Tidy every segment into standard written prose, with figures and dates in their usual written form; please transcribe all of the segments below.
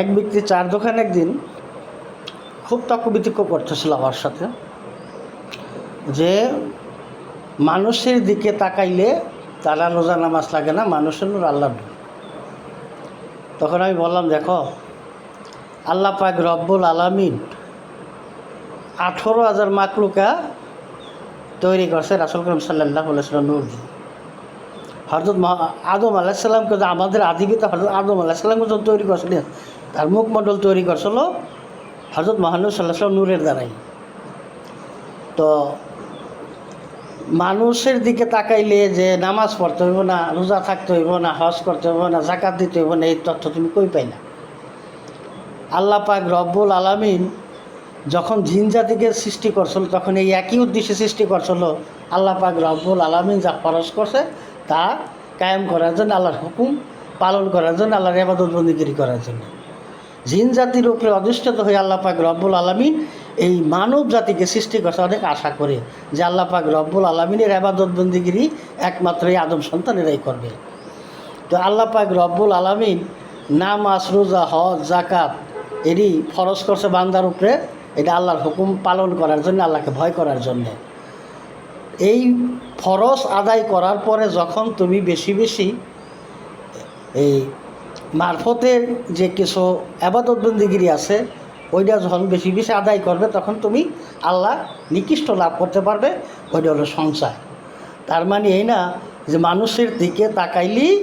এক ব্যক্তি চার দোকানে একদিন খুব তর্ক বিতর্ক করতেছিল আমার সাথে যে মানুষের দিকে তাকাইলে তারা রোজা নামাজ লাগে না, মানুষের নূর আল্লাহর নূর। তখন আমি বললাম, দেখো আল্লাহ পাক রব্বুল আলামিন 18,000 মাকলুকা তৈরি করছে রাসূল করিম সাল্লাল্লাহু আলাইহি ওয়াসাল্লাম নূর দিয়ে। হযরত আদম আলাইহিস সালামকে, আমাদের আদিপিতা হযরত আদম আলাইহিস সালামকে যখন তৈরি করছিলেন, তার মুখমণ্ডল তৈরি করছিল হযরত মুহাম্মদ সাল্লাল্লাহু আলাইহি ওয়াসাল্লাম নূরের দ্বারাই। তো মানুষের দিকে তাকাইলে যে নামাজ পড়তে হইব না, রোজা থাকতে হইব না, হজ করতে হইব না, যাকাত দিতে হইব না, এই তথ্য তুমি কই পাই না? আল্লাহ পাক রব্বুল আলামিন যখন জিন জাতিকে সৃষ্টি করছিল তখন এই একই উদ্দেশ্যে সৃষ্টি করছিল। আল্লাহ পাক রব্বুল আলামিন যা ফরজ করছে তা কায়েম করার জন্য, আল্লাহর হুকুম পালন করার জন্য, আল্লাহর ইবাদত বন্দেগী করার জন্য। জিন জাতির উপরে অধিষ্ঠিত হয়ে আল্লাহ পাক রব্বুল আলামিন এই মানব জাতিকে সৃষ্টি করছে অনেক আশা করে যে আল্লাহ পাক রব্বুল আলামিনের ইবাদত বন্দেগী একমাত্র এই আদম সন্তানেরাই করবে। তো আল্লাহ পাক রব্বুল আলামিন নামাজ, রোজা, হজ, যাকাত এরই ফরজ করছে বান্দার উপরে। এটা আল্লাহর হুকুম পালন করার জন্য, আল্লাহকে ভয় করার জন্যে। এই ফরজ আদায় করার পরে যখন তুমি বেশি বেশি এই মারফতের যে কিছু ইবাদত বন্দেগী আছে ওইটা যখন বেশি বেশি আদায় করবে তখন তুমি আল্লাহ নিকৃষ্ট লাভ করতে পারবে। ওইটা হলো সংসার। তার মানে এই না যে মানুষের দিকে তাকাইলেই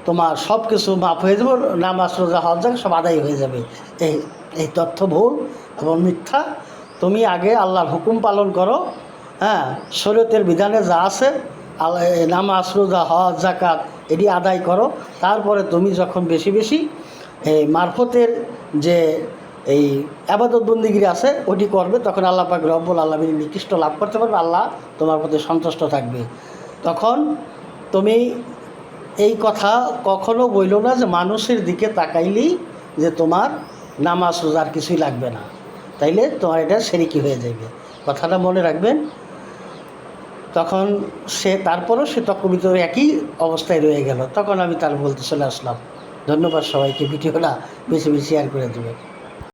তোমার সব কিছু মাফ হয়ে যাবে, নামাজ, রোজা, হজ, যাক সব আদায় হয়ে যাবে। এই তথ্য ভুল এবং মিথ্যা। তুমি আগে আল্লাহর হুকুম পালন করো, হ্যাঁ, শরীয়তের বিধানে যা আছে আল্লাহ, নামাজ, রোজা, হজ, যাকাত এটি আদায় করো। তারপরে তুমি যখন বেশি বেশি এই মারফতের যে এই ইবাদত বন্দেগী আছে ওটি করবে, তখন আল্লাহ পাক রব্বুল আলামিন নিকৃষ্ট লাভ করতে পারবে, আল্লাহ তোমার প্রতি সন্তুষ্ট থাকবে। তখন তুমি এই কথা কখনো বইল না যে মানুষের দিকে তাকাইলেই যে তোমার নামাজ রোজার কিছুই লাগবে না, তাইলে তোমার এটা শিরকি হয়ে যাবে। কথাটা মনে রাখবেন। তখন সে তারপরও সে তর্ক বিতর্কে একই অবস্থায় রয়ে গেল। তখন আমি তার বলতে চলে আসলাম। ধন্যবাদ সবাইকে। ভিডিওটা বেশি বেশি শেয়ার করে দেবে।